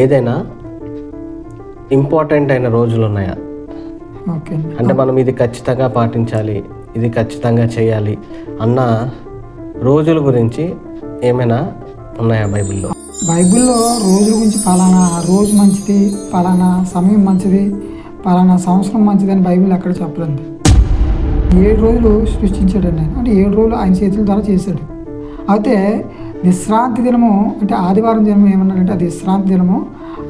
ఏదైనా ఇంపార్టెంట్ అయిన రోజులు ఉన్నాయా? ఓకే. అంటే మనం ఇది ఖచ్చితంగా పాటించాలి, ఇది ఖచ్చితంగా చేయాలి అన్న రోజుల గురించి ఏమైనా ఉన్నాయా బైబిల్లో? బైబిల్లో రోజుల గురించి పలానా రోజు మంచిది, పలానా సమయం మంచిది, పలానా సంవత్సరం మంచిది అని బైబిల్ ఎక్కడ చెప్పలేదు. 7 రోజులు సృష్టించాడండి ఆయన. అంటే 7 రోజులు ఆయన చేతుల ద్వారా చేశాడు. అయితే విశ్రాంతి దినము అంటే ఆదివారం దినం ఏమన్నాడంటే అది విశ్రాంతి దినము,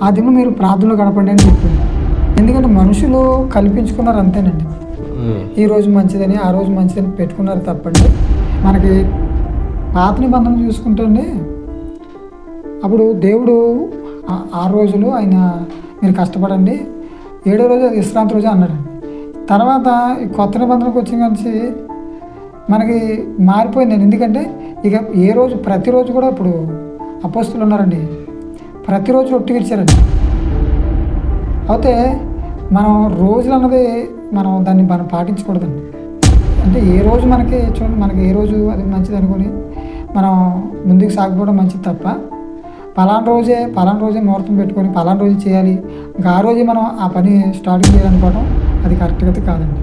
ఆ దినం మీరు ప్రార్థనలో గడపండి అని చెప్పింది. ఎందుకంటే మనుషులు కల్పించుకున్నారు అంతేనండి. ఈ రోజు మంచిదని ఆ రోజు మంచిదని పెట్టుకున్నారు తప్పండి. మనకి పాత నిబంధన చూసుకుంటే అండి, అప్పుడు దేవుడు 6 రోజులు ఆయన మీరు కష్టపడండి, 7వ రోజు విశ్రాంతి రోజు అన్నాడండి. తర్వాత ఈ కొత్త నిబంధనకు వచ్చిన కలిసి మనకి మారిపోయిందండి. ఎందుకంటే ఇక ఏ రోజు ప్రతిరోజు కూడా ఇప్పుడు అపోస్తులు ఉన్నారండి, ప్రతిరోజు రొట్టె విరిచారండి. అయితే మనం రోజులు అన్నది దాన్ని మనం పాటించకూడదండి. అంటే ఏ రోజు మనకి ఏ రోజు అది మంచిది అనుకుని మనం ముందుకు సాగిపోవడం మంచిది తప్ప పలానా రోజే ముహూర్తం పెట్టుకొని పలానా రోజు చేయాలి, ఇంకా ఆ రోజే మనం ఆ పని స్టార్టింగ్ చేయాలనుకోవడం అది కరెక్ట్గా కాదండి.